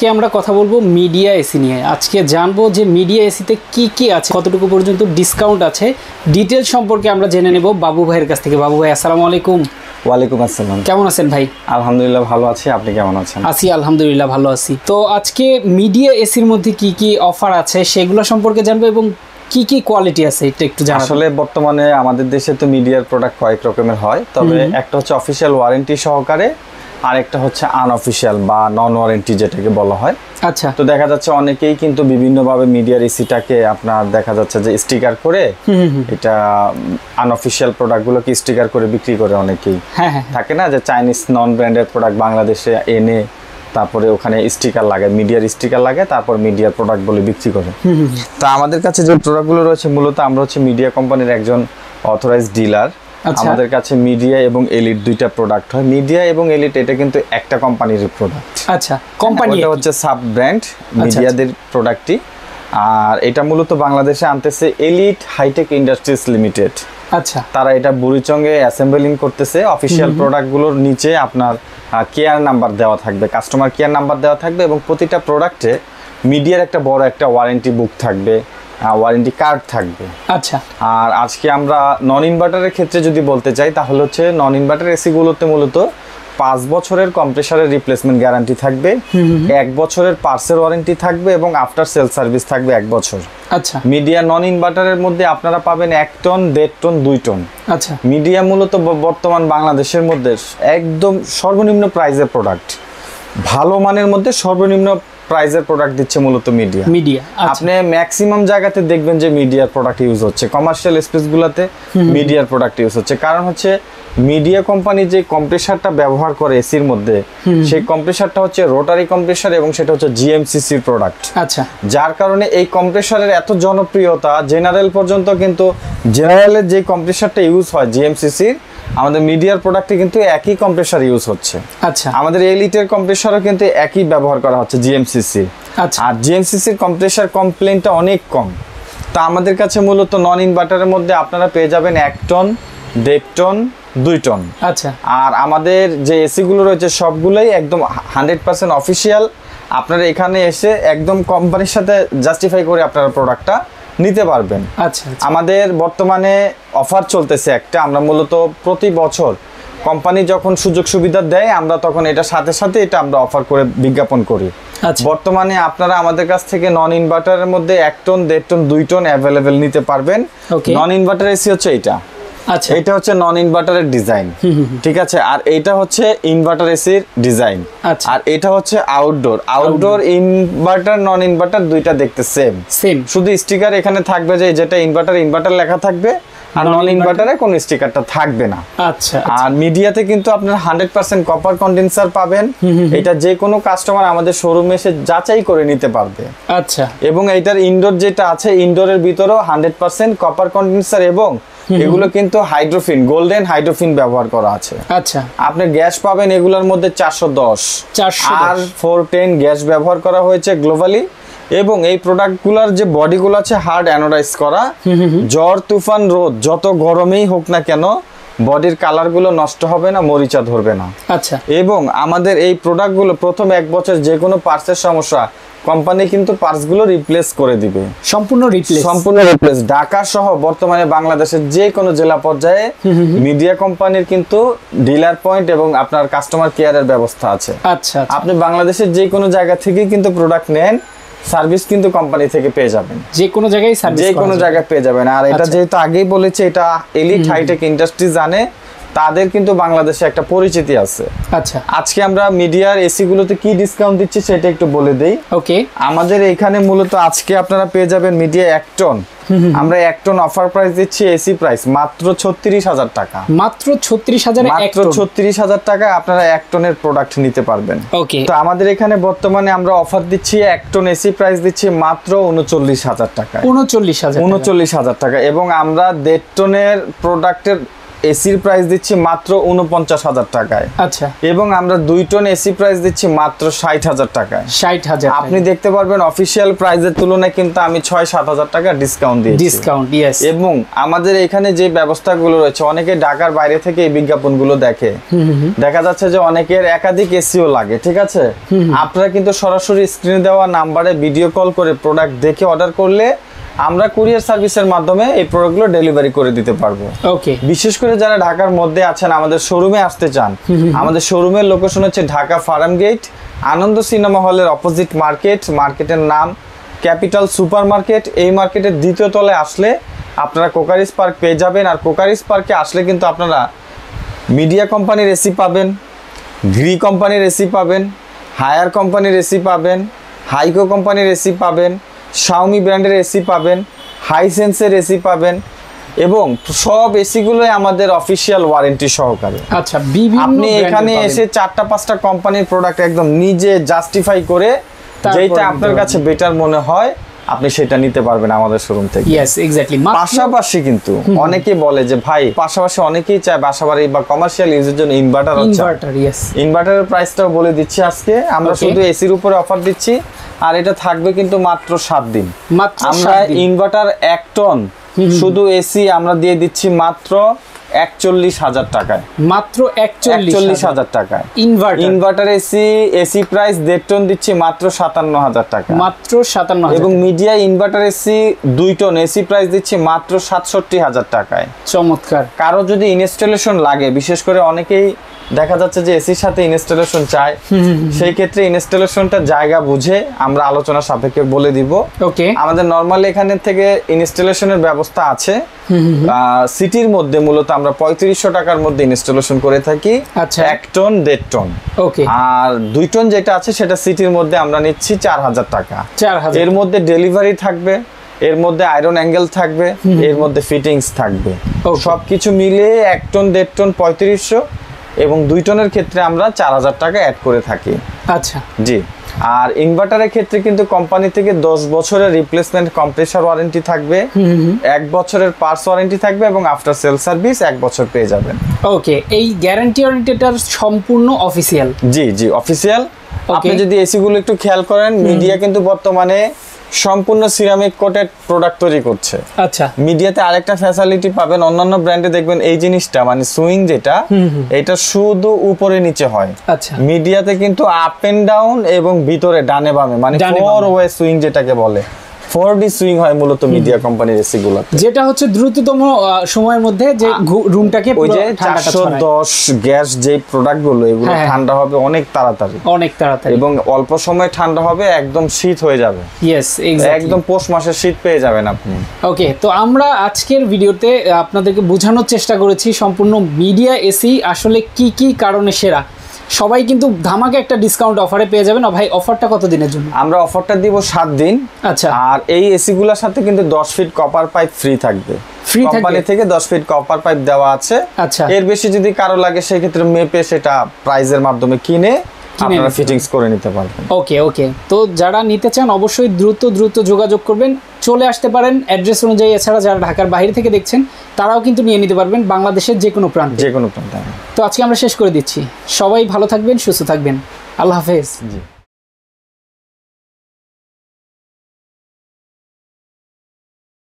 আজকে আমরা কথা বলবো মিডিয়া এসি নিয়ে। আজকে জানবো যে মিডিয়া এসিতে কি কি আছে, কতটুকু পর্যন্ত ডিসকাউন্ট আছে, ডিটেইলস সম্পর্কে আমরা জেনে নেব বাবু ভাইয়ের কাছ থেকে। বাবু ভাই আসসালামু আলাইকুম। ওয়ালাইকুম আসসালাম। কেমন আছেন ভাই? আলহামদুলিল্লাহ ভালো আছি, আপনি কেমন আছেন? আছি আলহামদুলিল্লাহ ভালো আছি। তো আজকে মিডিয়া এসির মধ্যে কি কি অফার আছে সেগুলো সম্পর্কে জানবো এবং কি কি কোয়ালিটি আছে এটা একটু জানাবো। আসলে বর্তমানে আমাদের দেশে তো মিডিয়ার প্রোডাক্ট কয়েক রকমের হয়, তবে একটা হচ্ছে অফিশিয়াল ওয়ারেন্টি সহকারে, আর একটা হচ্ছে আনঅফিশিয়াল বা নন ওয়ারেন্টি যেটাকে বলা হয়। আচ্ছা। তো দেখা যাচ্ছে অনেকেই কিন্তু বিভিন্নভাবে মিডিয়ার এসিটাকে আপনার দেখা যাচ্ছে যে স্টিকার করে, এটা আনঅফিশিয়াল প্রোডাক্টগুলোকে স্টিকার করে বিক্রি করে অনেকেই। হ্যাঁ হ্যাঁ, থাকে না যে চাইনিজ নন ব্র্যান্ডেড প্রোডাক্ট বাংলাদেশে এনে তারপরে ওখানে স্টিকার লাগে, মিডিয়ার স্টিকার লাগে, তারপর মিডিয়ার প্রোডাক্ট বলে বিক্রি করে। তো আমাদের কাছে যে প্রোডাক্টগুলো রয়েছে মূলত আমরা হচ্ছে মিডিয়া কোম্পানির একজন অথরাইজড ডিলার। আমাদের কাছে মিডিয়া এবং এলিট দুইটা প্রোডাক্ট হয়। মিডিয়া এবং এলিট এটা কিন্তু একটা কোম্পানির প্রোডাক্ট। আচ্ছা, কোম্পানি এটা হচ্ছে সাব ব্র্যান্ড মিডিয়াদের প্রোডাক্টই। আর এটা মূলত বাংলাদেশে আনতেছে এলিট হাইটেক ইন্ডাস্ট্রিজ লিমিটেড। আচ্ছা, তারা এটা বুড়িচঙ্গে অ্যাসেম্বলিং করতেছে। অফিশিয়াল প্রোডাক্টগুলোর নিচে আপনার কেয়ার নাম্বার দেওয়া থাকবে, কাস্টমার কেয়ার নাম্বার দেওয়া থাকবে, এবং প্রতিটা প্রোডাক্টে মিডিয়ার একটা বড় একটা ওয়ারেন্টি বুক থাকবে, ওয়ারেন্টি কার্ড থাকবে। আচ্ছা। আর আজকে আমরা নন ইনভার্টারের ক্ষেত্রে যদি বলতে চাই তাহলে হচ্ছে নন ইনভার্টার এসিগুলোতে মূলত 5 বছরের কম্প্রেসারের রিপ্লেসমেন্ট গ্যারান্টি থাকবে, 1 বছরের পার্সের ওয়ারেন্টি থাকবে, এবং আফটার সেল সার্ভিস থাকবে 1 বছর। আচ্ছা। মিডিয়া নন ইনভার্টারের মধ্যে আপনারা পাবেন 1 টন, 1.5 টন, 2 টন। আচ্ছা। মিডিয়া মূলত বর্তমান বাংলাদেশের মধ্যে একদম সর্বনিম্ন প্রাইজের প্রোডাক্ট, ভালো মানের মধ্যে সর্বনিম্ন প্রাইজের প্রোডাক্ট দিচ্ছে মূলত মিডিয়া। মিডিয়া আপনি ম্যাক্সিমাম জায়গাতে দেখবেন যে মিডিয়ার প্রোডাক্ট ইউজ হচ্ছে, কমার্শিয়াল স্পেসগুলোতে মিডিয়ার প্রোডাক্ট ইউজ হচ্ছে। কারণ হচ্ছে মিডিয়া কোম্পানি যে কম্প্রেসারটা ব্যবহার করে এসির মধ্যে, সেই কম্প্রেসারটা হচ্ছে রোটারি কম্প্রেসার এবং সেটা হচ্ছে জিএমসিসির প্রোডাক্ট। আচ্ছা। যার কারণে এই কম্প্রেসারের এত জনপ্রিয়তা, জেনারেল পর্যন্ত কিন্তু জেনারেলের যে কম্প্রেসারটা ইউজ হয় জিএমসিসির, আমাদের মিডিয়ার প্রোডাক্টে কিন্তু একই কম্প্রেসার ইউজ হচ্ছে। আচ্ছা। আমাদের এলিটের কম্প্রেসারও কিন্তু একই ব্যবহার করা হচ্ছে জিএমসিসি। আচ্ছা। আর জিএমসিসির কম্প্রেসার কমপ্লেনটা অনেক কম। তা আমাদের কাছে মূলত নন ইনভার্টারের মধ্যে আপনারা পেয়ে যাবেন 1 টন, 1.5 টন, 2 টন। আচ্ছা। আর আমাদের যে এসিগুলো রয়েছে সবগুলোই একদম 100% অফিসিয়াল। আপনারা এখানে এসে একদম কোম্পানির সাথে জাস্টিফাই করে আপনারা প্রোডাক্টটা নিতে পারবেন। আচ্ছা। আমাদের বর্তমানে অফার চলতেছে একটা, আমরা মূলত প্রতি বছর কোম্পানি যখন সুযোগ সুবিধা দেয় আমরা তখন এটা সাথে সাথে এটা আমরা অফার করে বিজ্ঞাপন করি। আচ্ছা। বর্তমানে আপনারা আমাদের কাছ থেকে নন ইনভার্টারের মধ্যে 1 টন, 1.5 টন, 2 টন অ্যাভেলেবেল নিতে পারবেন। নন ইনভার্টার এসি হচ্ছে এটা। আচ্ছা। এটা হচ্ছে নন ইনভার্টারের ডিজাইন, ঠিক আছে। আর এইটা হচ্ছে ইনভার্টার এসির ডিজাইন। আচ্ছা। আর এটা হচ্ছে আউটডোর ইনভার্টার নন ইনভার্টার দুইটা দেখতে সেম, শুধু স্টিকার এখানে থাকবে যে যেটা ইনভার্টার লেখা থাকবে, আর নন ইনভার্টারে কোনো স্টিকারটা থাকবে না। আচ্ছা। আর মিডিয়াতে কিন্তু আপনার 100% কপার কন্ডেন্সার পাবেন। এটা যে কোনো কাস্টমার আমাদের শোরুমে এসে যাচাই করে নিতে পারবে। আচ্ছা। এবং এইটার ইনডোর যেটা আছে, ইনডোরের ভিতরেও 100% কপার কন্ডেন্সার, এবং এগুলো কিন্তু হাইড্রোফিন, গোল্ডেন হাইড্রোফিন ব্যবহার করা আছে। আচ্ছা। আপনি গ্যাস পাবেন এগুলোর মধ্যে 410 আর 410 গ্যাস ব্যবহার করা হয়েছে গ্লোবালি। এবং এই প্রোডাক্টগুলোর যে বডিগুলো আছে হার্ড অ্যানোডাইজ করা, ঝড় তুফান রোদ যত গরমেই হোক না কেন বডির কালারগুলো নষ্ট হবে না, মরিচা ধরবে না। আচ্ছা। এবং আমাদের এই প্রোডাক্টগুলো প্রথম 1 বছর যে কোনো পার্টসের সমস্যা কোম্পানি কিন্তু পার্টসগুলো রিপ্লেস করে দিবে, সম্পূর্ণ রিপ্লেস। ঢাকা সহ বর্তমানে বাংলাদেশের যে কোনো জেলা পর্যায়ে মিডিয়া কোম্পানির কিন্তু ডিলার পয়েন্ট এবং আপনার কাস্টমার কেয়ারের ব্যবস্থা আছে। আচ্ছা। আপনি বাংলাদেশের যে কোনো জায়গা থেকে কিন্তু প্রোডাক্ট নেন, সার্ভিস কিন্তু কোম্পানি থেকে পেয়ে যাবেন, যে কোনো জায়গায় পেয়ে যাবেন। আর এটা যেহেতু আগেই বলেছে এটা এলিট হাইটেক ইন্ডাস্ট্রি জানে, তাদের কিন্তু বাংলাদেশে একটা পরিচিতি আছে। আচ্ছা। আজকে আমরা মিডিয়ার এসি গুলোতে কি ডিসকাউন্ট দিচ্ছি সেটা একটু বলে দেই। ওকে। আমাদের এখানে মূলত আজকে আপনারা পেয়ে যাবেন মিডিয়া 1 টন, আমরা 1 টন অফার প্রাইস দিচ্ছি, এসি প্রাইস মাত্র 36,000 টাকা। মাত্র 36,000 টাকা আপনারা 1 টনের প্রোডাক্ট নিতে পারবেন। ওকে। তো আমাদের এখানে বর্তমানে আমরা অফার দিচ্ছি 1 টন এসি প্রাইস দিচ্ছি মাত্র 39,000 টাকা। 39,000 টাকা। এবং আমরা 1.5 টনের প্রোডাক্টের এসির প্রাইস দিচ্ছি মাত্র 49,000 টাকায়। আচ্ছা, এবং আমরা 2 টন এসি প্রাইস দিচ্ছি মাত্র 60,000 টাকায়। 60,000 আপনি দেখতে পারবেন অফিসিয়াল প্রাইসের তুলনায় কিন্তু আমি 6-7 টাকা ডিসকাউন্ট দিয়েছি। Discount, yes. এবং আমাদের এখানে যে ব্যবস্থাগুলো রয়েছে, অনেকে ঢাকার বাইরে থেকে এই বিজ্ঞাপনগুলো দেখে, দেখা যাচ্ছে যে অনেকের একাধিক এসিও লাগে, ঠিক আছে? আপনারা কিন্তু সরাসরি স্ক্রিনে দেওয়া নাম্বারে ভিডিও কল করে প্রোডাক্ট দেখে অর্ডার করলে আমরা কুরিয়ার সার্ভিসের মাধ্যমে এই প্রোডাক্টগুলো ডেলিভারি করে দিতে পারবো। ওকে। বিশেষ করে যারা ঢাকার মধ্যে আছেন, আমাদের শোরুমে আসতে চান, আমাদের শোরুমের লোকেশন হচ্ছে ঢাকা ফার্ম গেট, আনন্দ সিনেমা হলের অপোজিট মার্কেটের নাম ক্যাপিটাল সুপার মার্কেট। এই মার্কেটের দ্বিতীয় তলায় আসলে আপনারা কোকারিস পার্ক পেয়ে যাবেন। আর কোকারিস পার্কে আসলে কিন্তু আপনারা মিডিয়া কোম্পানির এসি পাবেন, গ্রি কোম্পানির এসি পাবেন, হায়ার কোম্পানির এসি পাবেন, হাইকো কোম্পানির এসি পাবেন, শাওমি ব্র্যান্ডের এসি পাবেন, হাইসেন্সের এসি পাবেন, এবং সব এসিগুলোই আমাদের অফিসিয়াল ওয়ারেন্টি সহকারে। আচ্ছা, বিভিন্ন আপনি এখানে এসে 4-5টা কোম্পানির প্রোডাক্ট একদম নিজে জাস্টিফাই করে যেটা আপনার কাছে বেটার মনে হয় আপনি সেটা নিতে পারবেন আমাদের শোরুম থেকে। Yes, exactly. পাশাপাশি কিন্তু অনেকে বলে যে ভাই, পাশাপাশি অনেকেই চায় বাসাবাড়ি বা কমার্শিয়াল ইউজের জন্য ইনভার্টার। ইয়েস, ইনভার্টারের প্রাইসটাও বলে দিচ্ছি আজকে। আমরা শুধু এসির উপরে অফার দিচ্ছি, আর এটা থাকবে কিন্তু মাত্র 7 দিন। আমরা ইনভার্টার 1 টন শুধু এসি আমরা দিয়ে দিচ্ছি মাত্র 41,000 টাকায়। মাত্র 41,000 টাকায় ইনভার্টার এসি প্রাইস 1.5 টন দিচ্ছি মাত্র 57,000 টাকা। মাত্র 57,000। এবং Midea inverter AC 2 ton AC price দিচ্ছি মাত্র 67,000 টাকায়। চমৎকার। কারো যদি ইনস্টলেশন লাগে, বিশেষ করে অনেকেই দেখা যাচ্ছে যে এসির সাথে ইনস্টলেশন চায়, সেই ক্ষেত্রে ইনস্টলেশনটা জায়গা বুঝে আমরা আলোচনা সাপেক্ষে বলে দিব। ওকে। আমাদের নরমালি এখানে থেকে ইনস্টলেশনের ব্যবস্থা আছে। সিটির মধ্যে মূলত আমরা 3500 টাকার মধ্যে ইনস্টলেশন করে থাকি। আচ্ছা, 1 টন 1.5 টন। ওকে। আর 2 টন যেটা আছে সেটা সিটির মধ্যে আমরা নিচ্ছি 4,000 টাকা। 4,000। এর মধ্যে ডেলিভারি থাকবে, এর মধ্যে আয়রন অ্যাঙ্গেল থাকবে, এর মধ্যে ফিটিংস থাকবে, সবকিছু মিলিয়ে 1 টন 1.5 টন 3500, এবং 2 টনের ক্ষেত্রে আমরা 4,000 টাকা অ্যাড করে থাকি। আচ্ছা, জি। আর ইনভার্টারের ক্ষেত্রে কিন্তু কোম্পানি থেকে 10 বছরের রিপ্লেসমেন্ট কম্প্রেসর ওয়ারেন্টি থাকবে, 1 বছরের পার্টস ওয়ারেন্টি থাকবে, এবং আফটার সেল সার্ভিস 1 বছর পেয়ে যাবেন। ওকে। এই গ্যারান্টি ওয়ারেন্টিটার সম্পূর্ণ অফিসিয়াল? জি জি, অফিসিয়াল। আপনি যদি এসি গুলো একটু খেয়াল করেন, মিডিয়া কিন্তু বর্তমানে সম্পূর্ণ সিরামিক কোটেড প্রোডাক্ট তৈরি করছে। আচ্ছা। মিডিয়াতে আরেকটা ফ্যাসিলিটি পাবেন, অন্যান্য ব্র্যান্ডে দেখবেন এই জিনিসটা মানে সুইং যেটা, এটা শুধু উপরে নিচে হয়। আচ্ছা। মিডিয়াতে কিন্তু আপ এন্ড ডাউন এবং ভিতরে ডানে বামে, মানে 4 ওয়ে সুইং যেটাকে বলে, 4D সুইং হয় মূলত মিডিয়া কোম্পানির এসি গুলোতে, যেটা হচ্ছে দ্রুততম সময়ের মধ্যে যে রুমটাকে ওই যে 410 গ্যাস যে প্রোডাক্ট গুলো, এগুলো ঠান্ডা হবে অনেক তাড়াতাড়ি, এবং অল্প সময় ঠান্ডা হবে, একদম শীত হয়ে যাবে। Yes, exactly. একদম পৌষ মাসের শীত পেয়ে যাবেন আপনি। ওকে। তো আমরা আজকের ভিডিওতে আপনাদেরকে বোঝানোর চেষ্টা করেছি সম্পূর্ণ মিডিয়া এসি আসলে কি কি কারণে সেরা। সবাই কিন্তু ধামাকে একটা ডিসকাউন্ট অফারে পেয়ে যাবেন। ভাই, অফারটা কত দিনের জন্য? আমরা অফারটা দিব 7 দিন। আচ্ছা। আর এই এসি গুলোর সাথে কিন্তু 10 ফিট কপার পাইপ ফ্রি থাকবে। কোম্পানি থেকে 10 ফিট কপার পাইপ দেওয়া আছে। আচ্ছা। এর বেশি যদি কারো লাগে সেই ক্ষেত্রে মেপে সেটা প্রাইজের মাধ্যমে কিনে আপনারা ফিটিংস করে নিতে পারবেন। ওকে ওকে। তো যারা নিতে চান অবশ্যই দ্রুত যোগাযোগ করবেন, চলে আসতে পারেন অ্যাড্রেস অনুযায়ী। এছাড়া যারা ঢাকার বাইরে থেকে দেখছেন তারাও কিন্তু নিয়ে নিতে পারবেন বাংলাদেশের যে কোনো প্রান্তে। যে কোনো প্রান্তে। তো আজকে আমরা শেষ করে দিচ্ছি। সবাই ভালো থাকবেন, সুস্থ থাকবেন। আল্লাহ হাফেজ। জি।